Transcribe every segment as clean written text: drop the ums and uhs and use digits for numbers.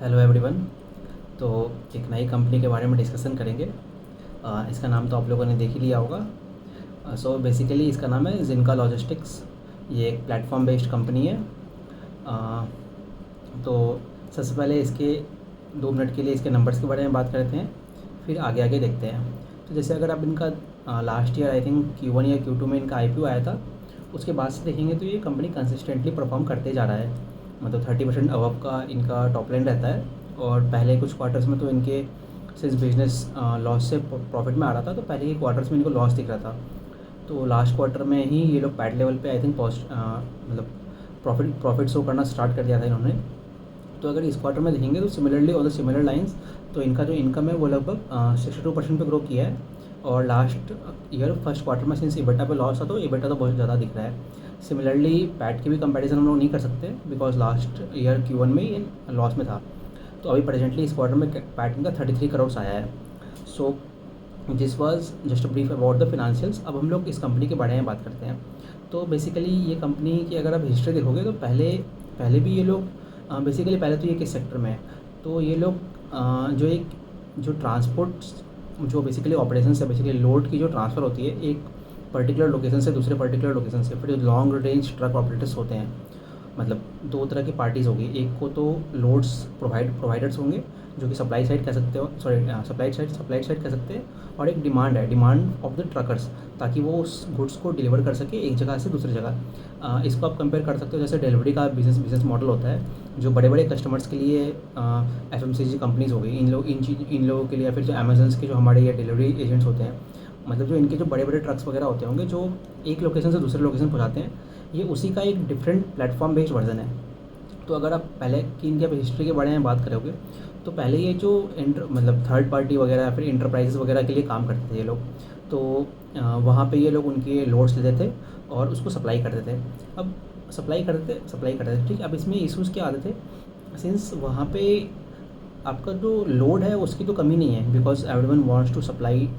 Hello everyone. तो एक नई कंपनी के बारे में डिस्कशन करेंगे। इसका नाम तो आप लोगों ने देख ही लिया होगा। सो बेसिकली इसका नाम है जिनका लॉजिस्टिक्स। ये एक प्लेटफॉर्म बेस्ड कंपनी है। अ, तो सबसे पहले इसके 2 मिनट के लिए इसके नंबर्स के बारे में बात करते हैं, फिर आगे आगे देखते हैं। तो जैसे अगर आप इनका last year I think Q1 या Q2 में इनका IPO आया था, उसके बाद से देखेंगे तो ये कंपनी कंसिस्टेंटली परफॉर्म करते जा रहा है। मतलब 30% अबव का इनका टॉप लाइन रहता है। और पहले कुछ क्वार्टर्स में तो इनके सिंस बिजनेस लॉस से प्रॉफिट में आ रहा था, तो पहले के क्वार्टर्स में इनको लॉस दिख रहा था। तो लास्ट क्वार्टर में ही ये लोग पैट लेवल पे आई थिंक मतलब प्रॉफिट शो करना स्टार्ट कर दिया था इन्होंने। तो अगर इस क्वार्टर में देखेंगे तो सिमिलरली और द सिमिलर लाइंस, तो इनका जो इनकम है वो लगभग 62% पे ग्रो किया है। और लास्ट ईयर फर्स्ट क्वार्टर में सिंस इबेटा पे लॉस था, तो इबेटा तो बहुत ज़्यादा दिख रहा है। सिमिलरली पैट की भी कंपैरिजन हम लोग नहीं कर सकते, बिकॉज लास्ट ईयर Q1 में ये लॉस में था। तो अभी प्रेजेंटली इस क्वार्टर में पैट इनका 33 करोड़ आया है। So this was just a brief about the financials. अब हम लोग इस कंपनी के बारे में बात करते हैं। तो बेसिकली ये कंपनी की अगर आप हिस्ट्री देखोगे तो पहले पहले भी ये लोग बेसिकली पहले तो ये किस सेक्टर में है, तो ये लोग जो ट्रांसपोर्ट जो बेसिकली ऑपरेशन है, बेसिकली लोड की जो ट्रांसफ़र होती है एक पर्टिकुलर लोकेशन से दूसरे पर्टिकुलर लोकेशन से, फिर जो लॉन्ग रेंज ट्रक ऑपरेटर्स होते हैं, मतलब दो तरह की पार्टीज़ होगी। एक को तो लोड्स प्रोवाइडर्स होंगे, जो कि सप्लाई साइड कह सकते हो, सॉरी सप्लाई साइड कह सकते हैं। और एक डिमांड ऑफ द ट्रकर्स, ताकि वो उस गुड्स को डिलीवर कर सके एक जगह से दूसरी जगह। इसको आप कंपेयर कर सकते हो जैसे डिलीवरी का बिजनेस मॉडल होता है, जो बड़े बड़े कस्टमर्स के लिए FMCG कंपनीज़ हो गई, इन लोगों के लिए, या फिर जो अमेजन्स के जो हमारे ये डिलीवरी एजेंट्स होते हैं, मतलब जो इनके जो बड़े बड़े ट्रक्स वगैरह होते होंगे जो एक लोकेशन से दूसरे लोकेशन पहुँचाते हैं, ये उसी का एक डिफरेंट प्लेटफॉर्म बेस्ड वर्जन है। तो अगर आप पहले की इनके हिस्ट्री के बारे में बात करोगे, तो पहले ये जो मतलब थर्ड पार्टी वगैरह या फिर इंटरप्राइजेस वगैरह के लिए काम करते थे ये लोग। तो वहाँ पे ये लोग उनके लोड्स लेते थे और उसको सप्लाई करते थे। अब सप्लाई करते थे, ठीक। अब इसमें इशूज़ क्या आते थे, सिंस वहाँ पे आपका जो लोड है उसकी तो कमी नहीं है, because everyone wants to supply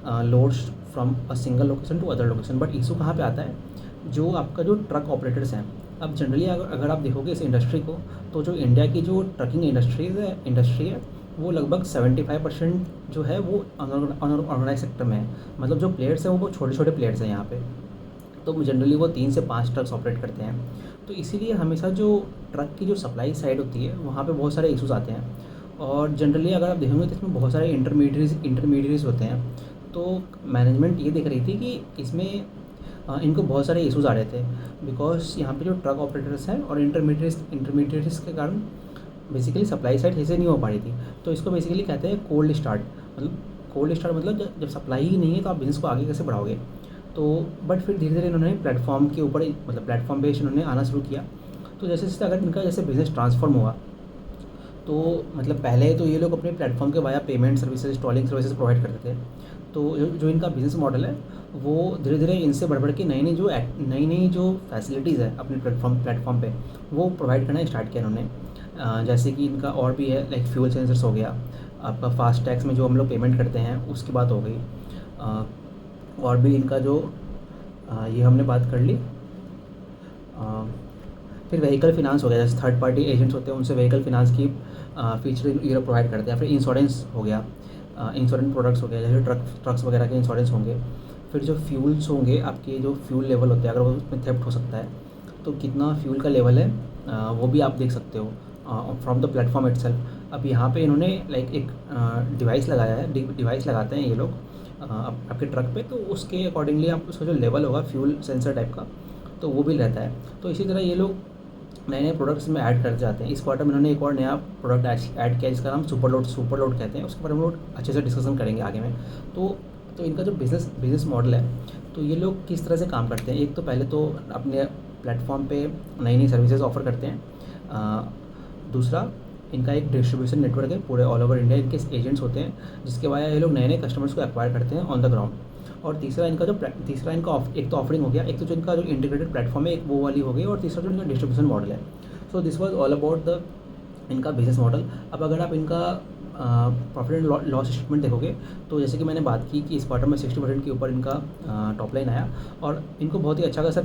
loads from a single location to other location. But issue कहाँ पे आता है, जो आपका जो ट्रक ऑपरेटर्स हैं। अब जनरली अगर आप देखोगे इस इंडस्ट्री को, तो जो इंडिया की जो ट्रकिंग इंडस्ट्री है वो लगभग 75% जो है वो ऑर्गेनाइज सेक्टर में है। मतलब जो प्लेयर्स हैं वो छोटे छोटे प्लेयर्स हैं यहाँ पे। तो जनरली वो 3 से 5 ट्रक्स ऑपरेट करते हैं। तो इसीलिए हमेशा जो ट्रक की जो सप्लाई साइड होती है वहाँ पे बहुत सारे इशूज़ आते हैं। और जनरली अगर आप देखेंगे तो इसमें बहुत सारे इंटरमीडियरीज होते हैं। तो मैनेजमेंट ये देख रही थी कि इसमें इनको बहुत सारे इशूज़ आ रहे थे, बिकॉज यहाँ पे जो ट्रक ऑपरेटर्स हैं और इंटरमीडियरीज के कारण बेसिकली सप्लाई साइड ऐसे नहीं हो पा रही थी। तो इसको बेसिकली कहते हैं कोल्ड स्टार्ट। मतलब जब सप्लाई ही नहीं है तो आप बिज़नेस को आगे कैसे बढ़ाओगे। तो बट फिर धीरे धीरे इन्होंने प्लेटफॉर्म के ऊपर मतलब प्लेटफॉर्म बेस्ड इन्होंने आना शुरू किया। तो जैसे जैसे अगर इनका जैसे बिज़नेस ट्रांसफॉर्म हुआ, तो मतलब पहले तो ये लोग अपने प्लेटफॉर्म के via payment services, tolling services provide करते थे। तो जो इनका बिज़नेस मॉडल है वो धीरे धीरे इनसे बढ़ के नई नई जो फैसिलिटीज़ है अपने प्लेटफॉर्म पे वो प्रोवाइड करना स्टार्ट किया इन्होंने। जैसे कि इनका और भी है, लाइक फ्यूल सेंसर्स हो गया, आपका फास्ट टैक्स में जो हम लोग पेमेंट करते हैं उसकी बात हो गई। और भी इनका जो ये हमने बात कर ली। फिर व्हीकल फिनांस हो गया, जैसे थर्ड पार्टी एजेंट्स होते हैं उनसे व्हीकल फिनांस की फीचर ये लोग प्रोवाइड करते हैं। फिर इंश्योरेंस हो गया, इंश्योरेंस प्रोडक्ट्स हो गया, जैसे ट्रक्स वगैरह के इंश्योरेंस होंगे। फिर जो फ्यूल्स होंगे, आपके जो फ्यूल लेवल होते हैं, अगर वो उसमें थेफ्ट हो सकता है तो कितना फ्यूल का लेवल है वो भी आप देख सकते हो फ्रॉम द प्लेटफॉर्म इटसेल्फ। अब यहाँ पे इन्होंने लाइक एक डिवाइस लगाया है, डिवाइस लगाते हैं ये लोग आपके ट्रक पे, तो उसके अकॉर्डिंगली आप उसका जो लेवल होगा फ्यूल सेंसर टाइप का, तो वो भी रहता है। तो इसी तरह ये लोग नए नए प्रोडक्ट्स में ऐड करते जाते हैं। इस क्वार्टर में इन्होंने एक और नया प्रोडक्ट ऐड किया जिसका नाम सुपर लोड कहते हैं। उसके बारे में हम लोग अच्छे से डिस्कशन करेंगे आगे में। तो इनका जो बिज़नेस मॉडल है, तो ये लोग किस तरह से काम करते हैं। एक तो पहले तो अपने प्लेटफॉर्म पे नई नई सर्विसेज ऑफर करते हैं। दूसरा, इनका एक डिस्ट्रीब्यूशन नेटवर्क है, पूरे ऑल ओवर इंडिया इनके एजेंट्स होते हैं, जिसके वजह ये लोग नए नए कस्टमर्स को एक्वायर करते हैं ऑन द ग्राउंड। और तीसरा इनका एक तो ऑफरिंग हो गया, एक तो जो इनका जो इंटीग्रेटेड प्लेटफॉर्म है एक वो वाली हो गई, और तीसरा जो इनका डिस्ट्रीब्यूशन मॉडल है। So this was all about the इनका बिजनेस मॉडल। अब अगर आप इनका प्रॉफिट एंड लॉस स्टेटमेंट देखोगे तो जैसे कि मैंने बात की कि इस क्वार्टर में 60% के ऊपर इनका टॉप लाइन आया और इनको बहुत ही अच्छा खासा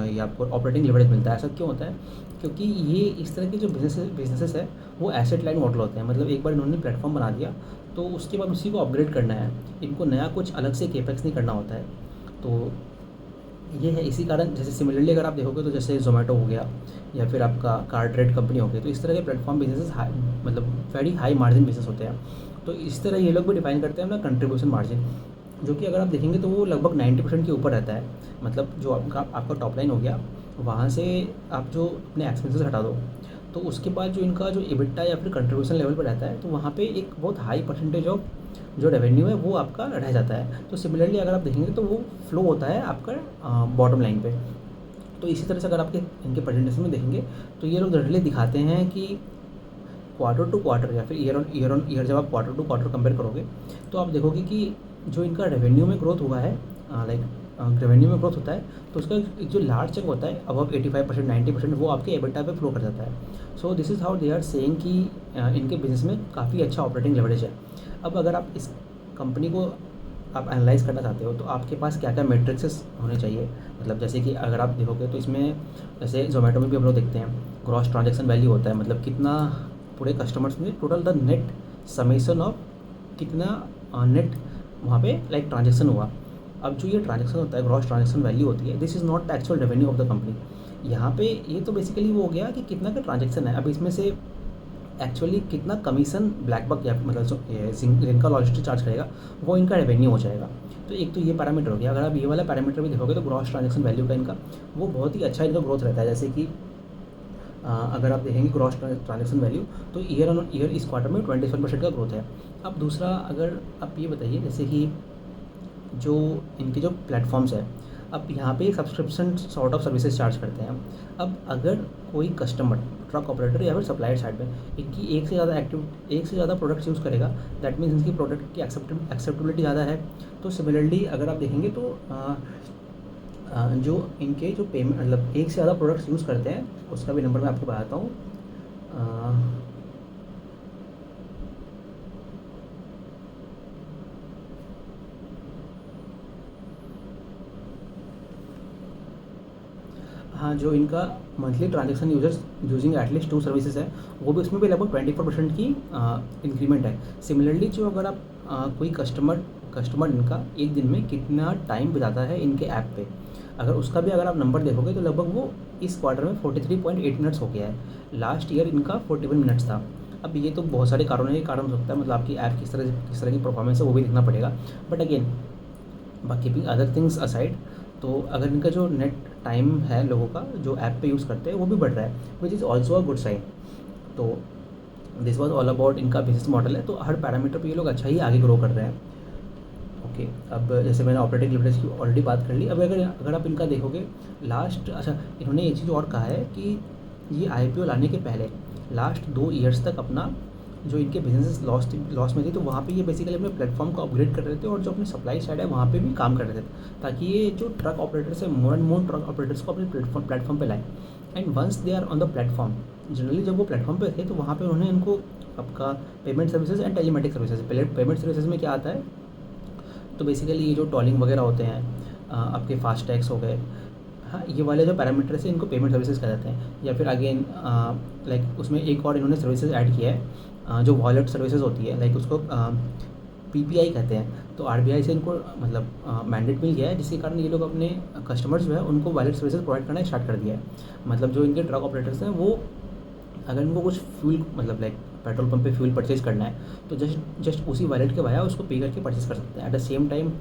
ये आपको ऑपरेटिंग लेवरेज मिलता है। ऐसा क्यों होता है? क्योंकि ये इस तरह के जो बिजनेसेस है वो एसेट लाइट मॉडल होते हैं। मतलब एक बार इन्होंने प्लेटफॉर्म बना दिया तो उसके बाद उसी को अपग्रेड करना है, इनको नया कुछ अलग से केपेक्स नहीं करना होता है। तो ये है, इसी कारण जैसे सिमिलरली अगर आप देखोगे तो जैसे ज़ोमैटो हो गया या फिर आपका कार्ड रेट कंपनी हो गई, तो इस तरह के प्लेटफॉर्म बिजनेसेस मतलब वेरी हाई मार्जिन बिजनेस होते हैं। तो इस तरह ये लोग भी डिफाइन करते हैं अपना कंट्रीब्यूशन मार्जिन, जो कि अगर आप देखेंगे तो वो लगभग 90% के ऊपर रहता है। मतलब जो आपका टॉप लाइन हो गया, वहाँ से आप जो अपने एक्सपेंसेस हटा दो तो उसके बाद जो इनका जो एबिटा या फिर कंट्रीब्यूशन लेवल पर रहता है, तो वहाँ पे एक बहुत हाई परसेंटेज ऑफ जो रेवेन्यू है वो आपका रह जाता है। तो सिमिलरली अगर आप देखेंगे तो वो फ्लो होता है आपका बॉटम लाइन पे। तो इसी तरह से अगर आपके इनके प्रेजेंटेशन में देखेंगे तो ये लोग जनरली दिखाते हैं कि क्वार्टर टू क्वार्टर या फिर ईयर ऑन ईयर जब आप क्वार्टर टू क्वार्टर कंपेयर करोगे तो आप देखोगे कि जो इनका रेवेन्यू में ग्रोथ हुआ है, लाइक रेवेन्यू में ग्रोथ होता है तो उसका जो लार्ज चंक होता है अबव 85% 90% वो आपके एबिटा पे फ्लो कर जाता है। So this is how they are saying कि इनके बिजनेस में काफ़ी अच्छा ऑपरेटिंग लेवरेज है। अब अगर आप इस कंपनी को आप एनालाइज़ करना चाहते हो तो आपके पास क्या क्या मेट्रिक्सेस होने चाहिए। मतलब जैसे कि अगर आप देखोगे तो इसमें जैसे ज़ोमैटो में भी हम लोग देखते हैं ग्रॉस ट्रांजैक्शन वैल्यू होता है, मतलब कितना पूरे कस्टमर्स में total the net summation of कितना नेट वहाँ पे लाइक ट्रांजैक्शन हुआ। अब जो ये ट्रांजैक्शन होता है ग्रॉस ट्रांजैक्शन वैल्यू होती है, this is not the actual revenue of the company. यहाँ पे ये तो बेसिकली वो हो गया कि कितना का ट्रांजैक्शन है। अब इसमें से एक्चुअली कितना कमीशन ब्लैक बक या मतलब जिनका लॉजिस्टिक चार्ज करेगा वो इनका रेवेन्यू हो जाएगा। तो एक तो ये पैरामीटर हो गया। अगर आप ये वाला पैरामीटर भी देखोगे तो ग्रॉस ट्रांजैक्शन वैल्यू का इनका वो बहुत ही अच्छा इनका ग्रोथ रहता है। जैसे कि अगर आप देखेंगे ग्रॉस ट्रांजैक्शन वैल्यू तो ईयर ऑन ईयर इस क्वार्टर में 27% का ग्रोथ है। अब दूसरा अगर आप ये बताइए जैसे कि जो इनके जो प्लेटफॉर्म्स है, अब यहाँ पे subscription sort of services charge करते हैं। अब अगर कोई कस्टमर ट्रक ऑपरेटर या फिर सप्लायर साइड में इनकी एक से ज़्यादा प्रोडक्ट्स यूज़ करेगा, दैट मीन्स इनकी प्रोडक्ट की एक्सेप्टेबिलिटी ज़्यादा है। तो सिमिलरली अगर आप देखेंगे तो जो इनके जो पेमेंट मतलब एक से ज़्यादा प्रोडक्ट्स यूज़ करते हैं उसका भी नंबर मैं आपको बताता हूँ। हाँ, जो इनका monthly transaction users using at least 2 services है वो भी उसमें भी लगभग 24% की इंक्रीमेंट है। सिमिलरली जो अगर आप कोई कस्टमर इनका एक दिन में कितना टाइम बिताता है इनके ऐप पे, अगर उसका भी अगर आप नंबर देखोगे तो लगभग वो इस क्वार्टर में 43.8 मिनट्स हो गया है। लास्ट ईयर इनका 41 मिनट्स था। अब ये तो बहुत सारे कारण हो सकता है, मतलब आपकी ऐप किस तरह की परफॉर्मेंस है वो भी देखना पड़ेगा। But again keeping other things aside, तो अगर इनका जो नेट टाइम है लोगों का जो ऐप पे यूज़ करते हैं वो भी बढ़ रहा है, which is also a good sign. तो दिस वॉज ऑल अबाउट इनका बिजनेस मॉडल है। तो हर पैरामीटर पे ये लोग अच्छा ही आगे ग्रो कर रहे हैं। ओके, अब जैसे मैंने ऑपरेटिंग लिवरेज की ऑलरेडी बात कर ली। अब अगर आप इनका देखोगे इन्होंने एक चीज़ और कहा है कि ये IPO लाने के पहले लास्ट 2 ईयर्स तक अपना जो इनके बिजनेस लॉस में थी तो वहाँ पे ये बेसिकली अपने प्लेटफॉर्म को अपग्रेड कर रहे थे और जो अपनी सप्लाई साइड है वहाँ पे भी काम कर रहे थे, ताकि ये जो ट्रक ऑपरेटर्स है more and more truck operators को अपने प्लेटफॉर्म पे लाएं। And once they are on the platform, generally जब वो प्लेटफॉर्म पे थे तो वहाँ पे उन्होंने इनको आपका payment services and telematic services, पहले पेमेंट सर्विसेज में क्या आता है तो बेसिकली ये जो टॉलिंग वगैरह होते हैं आपके फास्ट टैग्स हो गए, हाँ ये वाले जो पैरामीटर्स हैं इनको पेमेंट सर्विसेज कह जाते हैं। या फिर अगेन लाइक उसमें एक और इन्होंने सर्विसेज ऐड किया है जो वॉलेट सर्विसेज होती है, लाइक उसको PPI कहते हैं। तो RBI से इनको मतलब मैंडेट मिल गया है, जिसके कारण ये लोग अपने कस्टमर्स जो है उनको वॉलेट सर्विसेज प्रोवाइड करना स्टार्ट कर दिया है। मतलब जो इनके ट्रक ऑपरेटर्स हैं वो अगर इनको कुछ फ्यूल मतलब लाइक पेट्रोल पंप पे फ्यूल परचेज करना है तो जस्ट उसी वॉलेट के वाया उसको पे करके परचेज कर सकते हैं। At the same time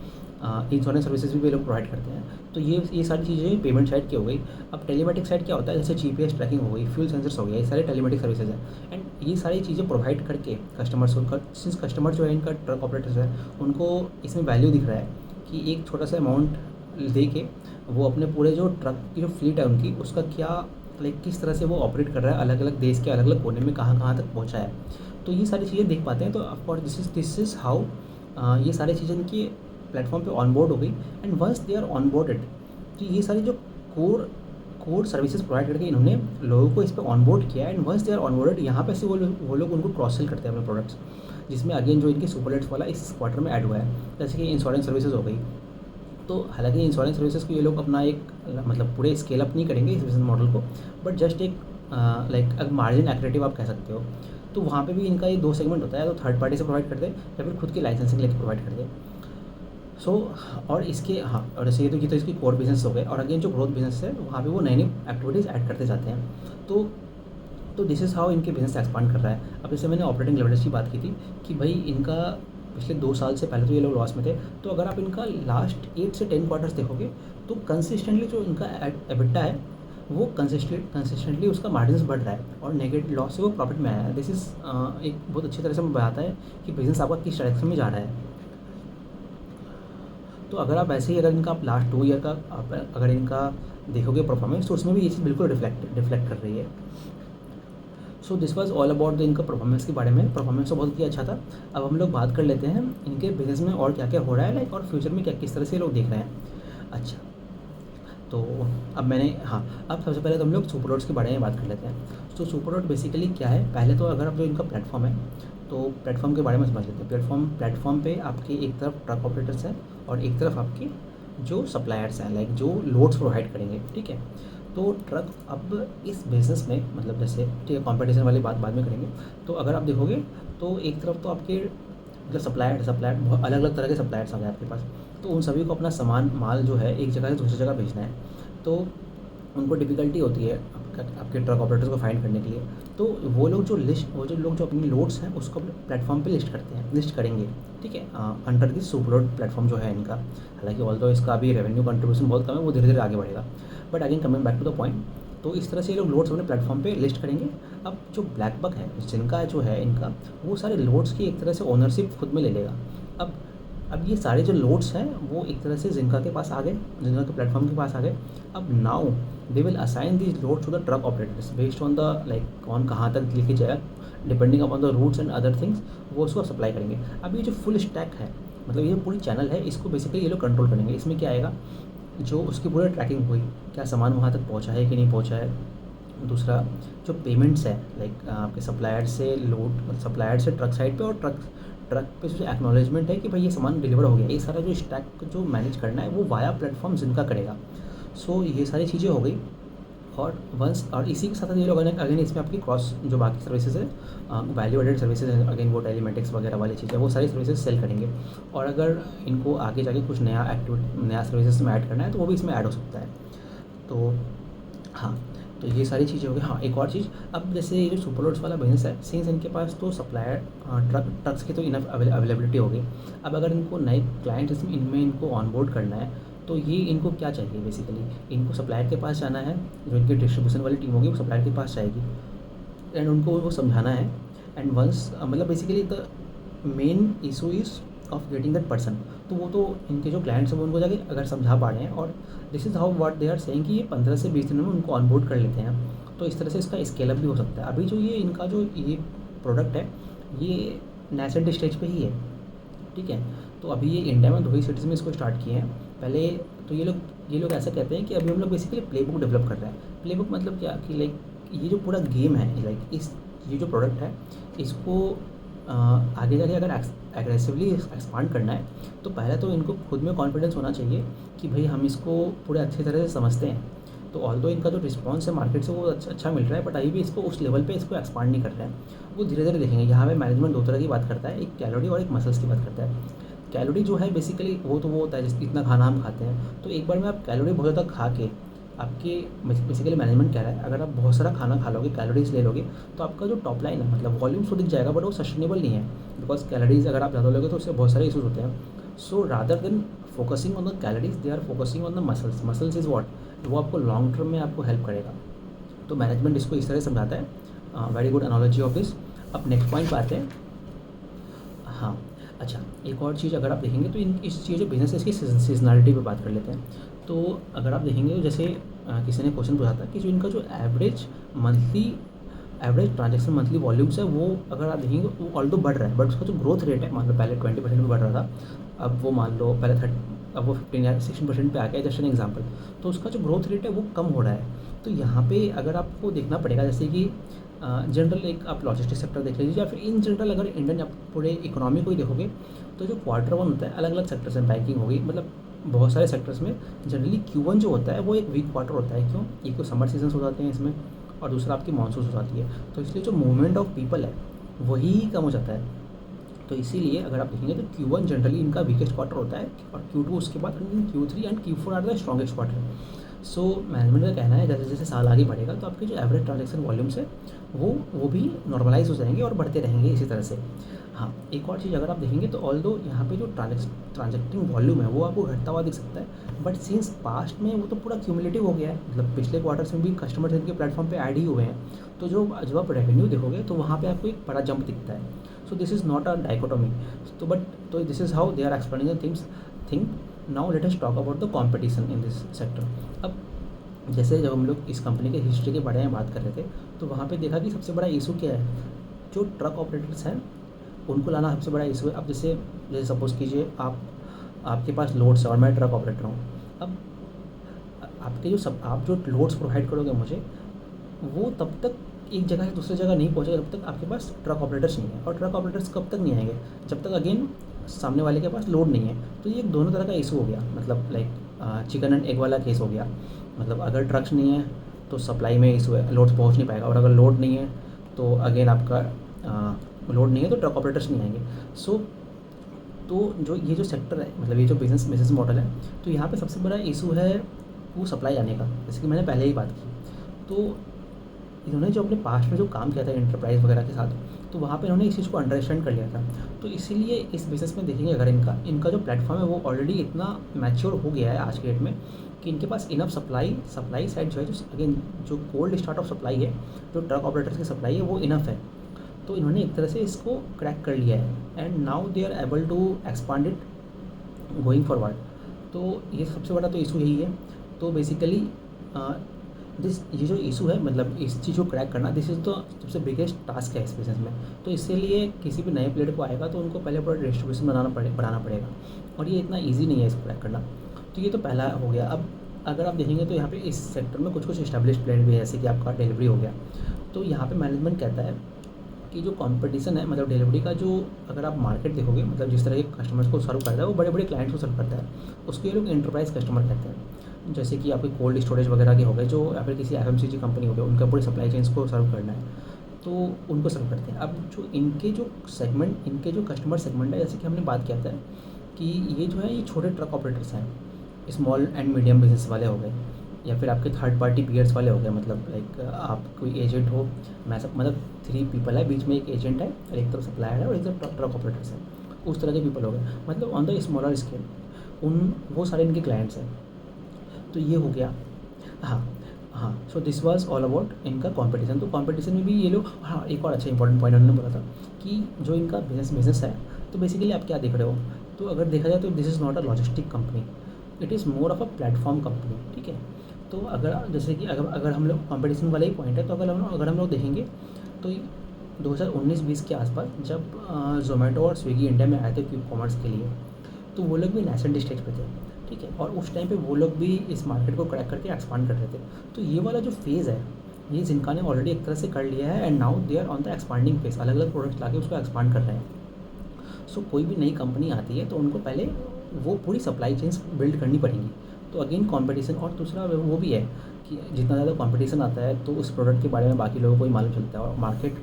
insurance services भी वे लोग प्रोवाइड करते हैं। तो ये सारी चीज़ें पेमेंट साइड की हो गई। अब टेलीमेटिक साइड क्या होता है, जैसे GPS ट्रैकिंग हो गई, फ्यूल सेंसर्स हो गया, ये सारे टेलीमेटिक सर्विसेज हैं। एंड ये सारी चीज़ें प्रोवाइड करके कस्टमर्स को, सिंस कस्टमर जो है इनका ट्रक ऑपरेटर्स है उनको इसमें वैल्यू दिख रहा है कि एक छोटा सा अमाउंट दे के वो अपने पूरे जो ट्रक की जो फ्लीट है उनकी उसका क्या लाइक किस तरह से वो ऑपरेट कर रहा है, अलग अलग देश के अलग अलग कोने में कहाँ तक पहुँचा है। तो ये सारी चीज़ें देख पाते हैं। तो ऑफकोर्स दिस इज़ हाउ ये सारी चीज़ें इनकी प्लेटफॉर्म पे ऑनबोर्ड हो गई। And once they are onboarded तो ये सारी जो कोर सर्विसेज प्रोवाइड करके इन्होंने लोगों को इस पे ऑनबोर्ड किया and once they are onboarded यहाँ पे से वो लोग उनको क्रॉस सेल करते हैं अपने प्रोडक्ट्स, जिसमें अगेन जो इनकी सुपरलेट्स वाला इस क्वार्टर में ऐड हुआ है, जैसे कि इंश्योरेंस सर्विसेज हो गई। तो हालांकि इंश्योरेंस सर्विसेज को ये लोग अपना एक मतलब पूरे स्केल अप नहीं करेंगे इस बिजनेस मॉडल को, बट जस्ट एक लाइक मार्जिन एक्रेटिव आप कह सकते हो। तो वहाँ पे भी इनका ये 2 सेगमेंट होता है, तो थर्ड पार्टी से प्रोवाइड कर दे या फिर खुद की लाइसेंसिंग लेके प्रोवाइड कर दे। सो और इसके हाँ, और जैसे ये तो इसकी कोर बिजनेस हो गए, और अगेन जो ग्रोथ बिजनेस है वहाँ पे वो नई नई एक्टिविटीज़ ऐड करते जाते हैं। तो दिस इज़ हाउ इनके बिजनेस एक्सपांड कर रहा है। अब जैसे मैंने ऑपरेटिंग लेवरेज की बात की थी कि भाई इनका पिछले 2 साल से पहले तो ये लोग लॉस में थे, तो अगर आप इनका लास्ट 8 से 10 क्वार्टर्स देखोगे तो कंसिस्टेंटली जो इनका एबिटा है वो कंसिस्टेंटली उसका मार्जिन बढ़ रहा है और नेगेटिव लॉस से वो प्रॉफिट में आया है। दिस इज़ एक बहुत अच्छी तरह से बताता है कि बिजनेस आपका किस डायरेक्शन में जा रहा है। तो अगर आप ऐसे ही अगर इनका आप लास्ट 2 ईयर का आप अगर इनका देखोगे परफॉर्मेंस, तो उसमें भी ये चीज़ बिल्कुल रिफ्लेक्ट कर रही है। So this was all about the इनका परफॉर्मेंस के बारे में। परफॉर्मेंस तो बहुत ही अच्छा था। अब हम लोग बात कर लेते हैं इनके बिजनेस में और क्या क्या हो रहा है, लाइक और फ्यूचर में क्या किस तरह से लोग देख रहे हैं। अच्छा, तो अब सबसे पहले तो हम लोग सुपर रोड्स के बारे में बात कर लेते हैं। तो सुपर रोड बेसिकली क्या है, पहले तो अगर आप जो इनका प्लेटफॉर्म है तो प्लेटफॉर्म के बारे में समझ लेते हैं। प्लेटफॉर्म पे आपके एक तरफ ट्रक ऑपरेटर्स हैं और एक तरफ आपके जो सप्लायर्स हैं, लाइक जो लोड्स प्रोवाइड करेंगे, ठीक है। तो ट्रक अब इस बिज़नेस में मतलब जैसे ठीक है, कॉम्पिटिशन वाली बात बाद में करेंगे। तो अगर आप देखोगे तो एक तरफ तो आपके मतलब सप्लायर बहुत अलग अलग तरह के सप्लायर्स आ गए आपके पास। तो उन सभी को अपना सामान माल जो है एक जगह से दूसरी जगह भेजना है, तो उनको डिफ़िकल्टी होती है आपके ट्रक ऑपरेटर्स को फाइंड करने के लिए। तो वो लोग जो अपनी लोड्स हैं उसको अपने प्लेटफॉर्म पे लिस्ट करेंगे, ठीक है, under this super road platform जो है इनका। हालांकि ऑल्दो इसका अभी रेवेन्यू कंट्रीब्यूशन बहुत कम है, वो धीरे धीरे आगे बढ़ेगा। But again coming back to the point, तो इस तरह से ये लोग लोड्स अपने प्लेटफॉर्म पे लिस्ट करेंगे। अब जो ब्लैक बक है जिनका जो है इनका, वो सारे लोड्स की एक तरह से ओनरशिप खुद में ले लेगा। अब ये सारे जो लोड्स हैं वो एक तरह से जिनका के पास आ गए, जिनका के प्लेटफॉर्म के पास आ गए। अब now they will assign these loads to the truck operators based on the like कौन कहाँ तक लेके जाएगा, depending upon the routes and other things, वो उसको सप्लाई करेंगे। अब ये जो फुल स्टैक है, मतलब ये पूरी चैनल है, इसको बेसिकली ये लोग कंट्रोल करेंगे। इसमें क्या आएगा, जो उसकी पूरी ट्रैकिंग हुई, क्या सामान वहाँ तक पहुँचा है कि नहीं पहुँचा है। दूसरा जो पेमेंट्स है, लाइक आपके सप्लायर से ट्रक साइड पे, और ट्रक पे जो एक्नॉलेजमेंट है कि भाई ये सामान डिलीवर हो गया, ये सारा जो स्टैक जो मैनेज करना है वो वाया प्लेटफॉर्म जिनका करेगा। सो ये सारी चीज़ें हो गई। और इसी के साथ ये लोग अगेन इसमें आपकी क्रॉस जो बाकी सर्विसेज है, वैल्यू एडेड सर्विसेज है, अगेन वो टेलीमेटिक्स वगैरह वाली चीज़ें, वो सारी सर्विसेज सेल करेंगे। और अगर इनको आगे जाके कुछ नया सर्विसेज में ऐड करना है तो वो भी इसमें ऐड हो सकता है। तो हाँ, तो ये सारी चीज़ें हो गई। हाँ, एक और चीज़, अब जैसे ये जो सुपर लोड्स वाला बिजनेस है, सिंस इनके पास तो सप्लायर ट्रक्स की तो इनफ अवेलेबिलिटी हो गई। अब अगर इनको नए क्लाइंट्स इनमें इनको ऑनबोर्ड करना है, तो ये इनको क्या चाहिए, बेसिकली इनको सप्लायर के पास जाना है, जो इनकी डिस्ट्रीब्यूशन वाली टीम होगी वो सप्लायर के पास जाएगी एंड उनको वो समझाना है। एंड वंस मतलब basically the main issue is of getting that person. तो वो तो इनके जो क्लाइंट्स हैं वो उनको जाके अगर समझा पा रहे हैं, और this is how what they are saying कि ये 15 से 20 दिनों में उनको ऑनबोर्ड कर लेते हैं। तो इस तरह से इसका स्केल अप भी हो सकता है। अभी जो ये इनका जो ये प्रोडक्ट है ये नेसेंट स्टेज पे ही है, ठीक है। तो अभी ये इंडिया में 2 ही सिटीज़ में इसको स्टार्ट किए हैं। पहले तो ये लोग ऐसा कहते हैं कि अभी हम लोग बेसिकली प्लेबुक डेवलप कर रहे हैं। प्लेबुक मतलब क्या कि लाइक ये जो पूरा गेम है, लाइक ये जो प्रोडक्ट है इसको आगे जाके अगर एग्रेसिवली एक्सपांड करना है, तो पहले तो इनको खुद में कॉन्फिडेंस होना चाहिए कि भाई हम इसको पूरे अच्छी तरह से समझते हैं। तो ऑल्दो इनका जो रिस्पॉन्स है मार्केट से वो अच्छा मिल रहा है, बट अभी भी इसको उस लेवल पे इसको एक्सपांड नहीं कर रहे हैं। वो धीरे धीरे देखेंगे। यहाँ पे मैनेजमेंट 2 तरह की बात करता है, एक कैलोरी और एक मसल्स की बात करता है। कैलोरी जो है बेसिकली वो होता है जितना खाना हम खाते हैं। तो एक बार में आप कैलोरी बहुत ज़्यादा खा के आपके बेसिकली मैनेजमेंट कह रहा है, अगर आप बहुत सारा खाना खा लोगे, कैलोरीज ले लोगे, तो आपका जो टॉप लाइन है मतलब वॉल्यूम्स तो दिख जाएगा, बट वो सस्टेनेबल नहीं है, बिकॉज कैलोरीज अगर आप ज़्यादा लोगे तो उससे बहुत सारे इशूज़ होते हैं। So rather than focusing on the calories they are focusing on the muscles is what, वो आपको लॉन्ग टर्म में आपको हेल्प करेगा। तो मैनेजमेंट इसको इस तरह से समझाता है। Very good analogy of this. अब नेक्स्ट पॉइंट पे आते हैं। हाँ, अच्छा, एक और चीज़ अगर आप देखेंगे तो इस चीज़ जो बिजनेस है इसकी सीजनलिटी पे बात कर लेते हैं। तो अगर आप देखेंगे जैसे किसी ने क्वेश्चन पूछा था कि जो इनका जो एवरेज ट्रांजैक्शन मंथली वॉल्यूम्स है, वो अगर आप देखेंगे वो ऑल्दो बढ़ रहा है, बट उसका जो ग्रोथ रेट है, मान लो पहले 20% में बढ़ रहा था, अब वो मान लो पहले अब वो 15 या 16% पे आ गया, जस्ट एन एग्जाम्पल। तो उसका जो ग्रोथ रेट है वो कम हो रहा है। तो यहाँ पे अगर आपको देखना पड़ेगा, जैसे कि जनरल एक आप लॉजिस्टिक सेक्टर देख लीजिए, या फिर इन जनरल अगर इंडियन आप पूरे इकोनॉमी को ही देखोगे, तो जो क्वार्टर वन होता है, अलग अलग सेक्टर्स में बैंकिंग होगी, मतलब बहुत सारे सेक्टर्स में जनरली Q1 जो होता है वो एक वीक क्वार्टर होता है। क्यों? एक तो समर सीजन्स हो जाते हैं इसमें, और दूसरा आपकी मानसून हो जाती है, तो इसलिए जो मूवमेंट ऑफ पीपल है वही कम हो जाता है। तो इसीलिए अगर आप देखेंगे तो Q1 जनरली इनका वीकेस्ट क्वार्टर होता है, और Q2 उसके बाद, Q3 and Q4 are the strongest quarter. So management का कहना है जैसे जैसे साल आगे बढ़ेगा तो आपके जो एवरेज ट्रांजेक्शन वॉल्यूम्स है वो भी नॉर्मलाइज हो जाएंगे और बढ़ते रहेंगे इसी तरह से। हाँ, एक और चीज़ अगर आप देखेंगे तो ऑल्दो यहाँ पे जो ट्रांजेक्टिंग वॉल्यूम है वो आपको घटता हुआ दिख सकता है, बट सिंस पास्ट में वो तो पूरा क्यूमुलेटिव हो गया है, मतलब पिछले क्वार्टर्स में भी कस्टमर्स इनके प्लेटफॉर्म पे ऐड ही हुए हैं। तो जो जब आप रेवेन्यू देखोगे तो वहाँ पे आपको एक बड़ा जंप दिखता है। So this is not a dichotomy, तो this is how they are explaining the thing. Now let us talk about the competition in this sector. अब जैसे जब हम लोग इस कंपनी के हिस्ट्री के बारे में बात कर रहे थे, तो वहाँ पे देखा कि सबसे बड़ा इशू क्या है, जो ट्रक ऑपरेटर्स हैं उनको लाना सबसे बड़ा इशू है। अब जैसे जैसे सपोज़ कीजिए आपके पास लोड्स है और मैं ट्रक ऑपरेटर हूँ। अब आपके आप जो लोड्स प्रोवाइड करोगे मुझे, वो तब तक एक जगह से दूसरी जगह नहीं पहुँचेगा जब तक आपके पास ट्रक ऑपरेटर्स नहीं है। और ट्रक ऑपरेटर्स कब तक नहीं आएंगे? जब तक अगेन सामने वाले के पास लोड नहीं है। तो ये एक दोनों तरह का इशू हो गया, मतलब लाइक चिकन एंड एग वाला केस हो गया। मतलब अगर ट्रक्स नहीं है तो सप्लाई में इशू है, लोड्स पहुँच नहीं पाएगा, और अगर लोड नहीं है तो अगेन आपका लोड नहीं है तो ट्रक ऑपरेटर्स नहीं आएंगे। सो तो जो ये जो सेक्टर है, मतलब ये जो बिजनेस मॉडल है, तो यहाँ पे सबसे बड़ा इशू है वो सप्लाई आने का, जैसे कि मैंने पहले ही बात की। तो इन्होंने जो अपने पास्ट में जो काम किया था एंटरप्राइज वगैरह के साथ, तो वहाँ पे इन्होंने इस चीज़ को अंडरस्टैंड कर लिया था। तो इसीलिए इस बिज़नेस में देखेंगे अगर इनका जो प्लेटफॉर्म है वो ऑलरेडी इतना मैच्योर हो गया है आज के डेट में कि इनके पास इनफ सप्लाई साइड जो है, जो अगेन जो कोल्ड स्टार्ट ऑफ सप्लाई है, जो ट्रक ऑपरेटर्स की सप्लाई है वो इनफ है। तो इन्होंने एक तरह से इसको क्रैक कर लिया है, and now they are able to expand it going forward. तो ये सबसे बड़ा तो इशू यही है। तो बेसिकली ये जो इशू है, मतलब इस चीज़ को क्रैक करना, दिस इज़ तो सबसे बिगेस्ट टास्क है इस बिज़नेस में। तो इसीलिए किसी भी नए प्लेयर को आएगा तो उनको पहले पूरा डिस्ट्रीब्यूशन बनाना पड़ेगा, और ये इतना ईजी नहीं है इसको क्रैक करना। तो ये तो पहला हो गया। अब अगर आप देखेंगे तो यहाँ पे इस सेक्टर में कुछ इस्टेब्लिश प्लेयर भी है, जैसे कि आपका डिलीवरी हो गया। तो यहाँ पे मैनेजमेंट कहता है कि जो कंपटीशन है, मतलब डिलीवरी का जो अगर आप मार्केट देखोगे, मतलब जिस तरह के कस्टमर्स को सर्व करता है वो बड़े बड़े क्लाइंट्स को सर्व करता है, उसको ये लोग एंटरप्राइज कस्टमर कहते हैं। जैसे कि आपके कोल्ड स्टोरेज वगैरह के हो गए, जो या फिर किसी FMCG कंपनी हो गई, उनका पूरी सप्लाई चेन्स को सर्व करना है, तो उनको सर्व करते हैं। अब जो इनके जो कस्टमर सेगमेंट है, जैसे कि हमने बात किया था कि ये जो है ये छोटे ट्रक ऑपरेटर्स हैं, स्मॉल एंड मीडियम बिजनेस वाले हो गए, या फिर आपके थर्ड पार्टी पीयर्स वाले हो गए, मतलब लाइक आप कोई एजेंट हो, मैं सब मतलब 3 पीपल है, बीच में एक एजेंट है और एक तरफ सप्लायर है और एक तरफ ट्रक ऑपरेटर्स है, उस तरह के पीपल हो गए, मतलब ऑन द स्मॉलर स्केल वो सारे इनके क्लाइंट्स हैं। तो ये हो गया। हाँ, so this was all about इनका कंपटीशन। तो कंपटीशन में भी ये लोग, हाँ, एक और अच्छा इंपॉर्टेंट पॉइंट उन्होंने बोला था कि जो इनका बिजनेस है, तो बेसिकली आप क्या देख रहे हो, तो अगर देखा जाए तो this is not a logistic company, it is more of a platform company, ठीक है। तो अगर जैसे कि अगर हम लोग कंपटीशन वाला ही पॉइंट है, तो अगर हम लोग देखेंगे तो 2019-20 के आसपास जब ज़ोमैटो और स्विगी इंडिया में आए थे क्विक कॉमर्स के लिए, तो वो लोग भी नेसेंट स्टेज पे थे, ठीक है, और उस टाइम पे वो लोग भी इस मार्केट को क्रैक करके एक्सपांड कर रहे थे। तो ये वाला जो फेज़ है, ये जिनका ने ऑलरेडी एक तरह से कर लिया है, and now they are on the expanding phase, अलग अलग प्रोडक्ट्स लाके उसको एक्सपांड कर रहे हैं। सो कोई भी नई कंपनी आती है तो उनको पहले वो पूरी सप्लाई चेन्स बिल्ड करनी पड़ेंगी। तो अगेन कंपटीशन, और दूसरा वो भी है कि जितना ज़्यादा कंपटीशन आता है तो उस प्रोडक्ट के बारे में बाकी लोगों को ही मालूम चलता है और मार्केट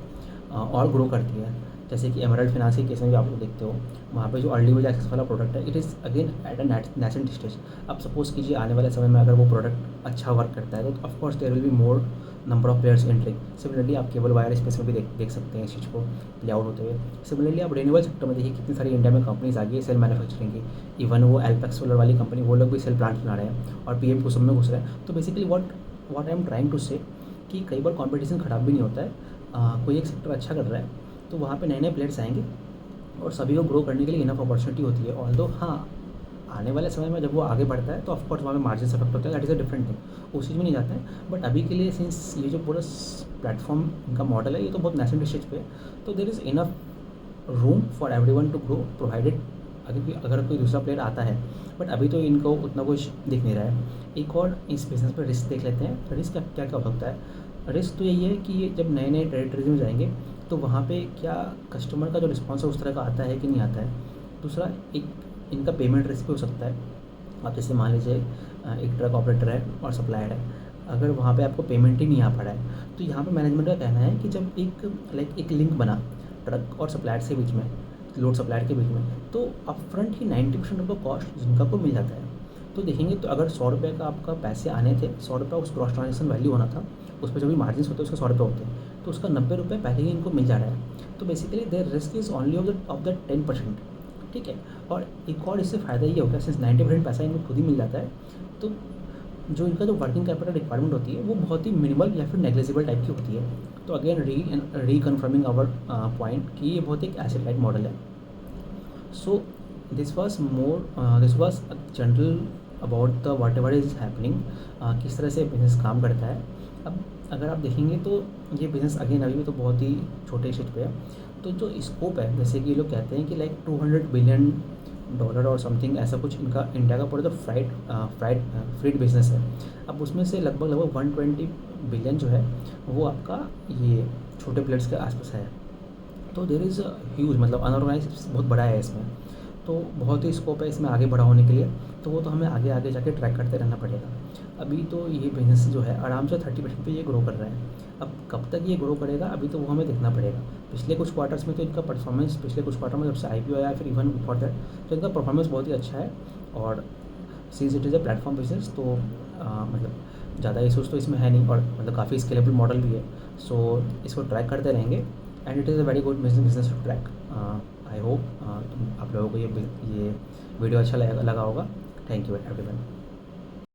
और ग्रो करती है। जैसे कि एमराल्ड फाइनेंस के केस में भी आप लोग देखते हो, वहाँ पे जो अर्ली वेज एक्सेस वाला प्रोडक्ट है, it is again at a nascent stage. अब सपोज़ कीजिए आने वाले समय में अगर वो प्रोडक्ट अच्छा वर्क करता है तो of course there will be more number of players entering. Similarly आप केबल वायर स्पेस में भी देख सकते हैं इस चीज़ को प्ले आउट होते हुए। सिमिलरली आप रिन्यूएबल सेक्टर में देखिए कितनी सारी इंडिया में कंपनीज आ गई है सेल मैन्युफैक्चरिंग की। इवन वो एल्पेक्स सोलर वाली कंपनी, वो लोग भी सेल प्लांट बना रहे हैं और PM कुसुम में घुस रहे हैं। तो basically what I am trying to say कि कई बार कंपटीशन ख़राब भी नहीं होता है। कोई एक सेक्टर अच्छा कर रहा है तो वहाँ पे नए नए प्लेयर्स आएंगे और सभी को ग्रो करने के लिए इनफ अपॉर्चुनिटी होती है। ऑल्दो हाँ, आने वाले समय में जब वो आगे बढ़ता है तो ऑफकोर्स वहाँ पे मार्जिन इफेक्ट होता है, that is a different thing, उस चीज़ में नहीं जाते हैं। बट अभी के लिए सिंस ये जो पूरा प्लेटफॉर्म इनका मॉडल है ये तो बहुत नेसेंट स्टेज पे है, तो there is enough room for everyone to grow, provided अगर कोई दूसरा प्लेयर आता है, बट अभी तो इनको उतना कुछ दिख नहीं रहा है। एक और इस बिज़नेस पर रिस्क देख लेते हैं। रिस्क क्या क्या हो सकता है। रिस्क तो यही है कि ये जब नए नए टेरिटरीज में जाएंगे तो वहाँ पे क्या कस्टमर का जो रिस्पॉन्स है उस तरह का आता है कि नहीं आता है। दूसरा, एक इनका पेमेंट रिस्क भी हो सकता है। आप जैसे मान लीजिए एक ट्रक ऑपरेटर है और सप्लायर है, अगर वहाँ पे आपको पेमेंट ही नहीं आ पा रहा है, तो यहाँ पे मैनेजमेंट का कहना है कि जब एक लिंक बना ट्रक और सप्लायर के बीच में, लोड सप्लायर के बीच में, तो अपफ्रंट ही 90% आपका कॉस्ट जिनका को मिल जाता है। तो देखेंगे तो अगर 100 रुपये का आपका पैसे आने थे, 100 रुपये उस क्रॉस ट्रांजेक्शन वैल्यू होना था, उस पर जो भी मार्जिन होते हैं उसके 100 रुपये होते हैं, तो उसका 90 रुपये पहले ही इनको मिल जा रहा है। तो basically there risk is only of the 10%। ठीक है। और एक और इससे फ़ायदा ये होगा, सिंस 90% पैसा इनको खुद ही मिल जाता है, तो जो इनका जो वर्किंग कैपिटल रिक्वायरमेंट होती है वो बहुत ही मिनिमल या फिर नेग्लिजिबल टाइप की होती है। तो अगेन रीकन्फर्मिंग आवर पॉइंट कि ये बहुत एक एसेट लाइट मॉडल है। So this was general about the what ever is happening, किस तरह से बिज़नेस काम करता है। अब अगर आप देखेंगे तो ये बिज़नेस अगेन अभी भी तो बहुत ही छोटे स्टेज पे है। तो जो स्कोप है, जैसे कि लोग कहते हैं कि लाइक $200 बिलियन और समथिंग ऐसा कुछ इनका इंडिया का पूरा जो फ्reight बिज़नेस है। अब उसमें से लगभग 120 बिलियन जो है वो आपका ये छोटे प्लेयर्स के आसपास है। तो देयर इज़ ह्यूज, मतलब अनऑर्गेनाइज बहुत बड़ा है इसमें, तो बहुत ही स्कोप है इसमें आगे बड़ा होने के लिए। तो वो तो हमें आगे आगे जाके ट्रैक करते रहना पड़ेगा। अभी तो ये बिज़नेस जो है आराम से 30% पे ये ग्रो कर रहा है। अब कब तक ये ग्रो करेगा अभी तो वो हमें देखना पड़ेगा। पिछले कुछ क्वार्टर्स में तो इनका परफॉर्मेंस, पिछले कुछ क्वार्टर में जब से IPO आया फिर इवन बिफोर दैट, तो इनका परफॉर्मेंस बहुत ही अच्छा है। और since it is a platform business, तो मतलब ज़्यादा इशूज़ तो इसमें है नहीं, और मतलब काफ़ी स्केलेबल मॉडल भी है। सो इसको ट्रैक करते रहेंगे and it is a very good business to track. I hope आप लोगों को ये वीडियो अच्छा लगा होगा। Thank you everyone.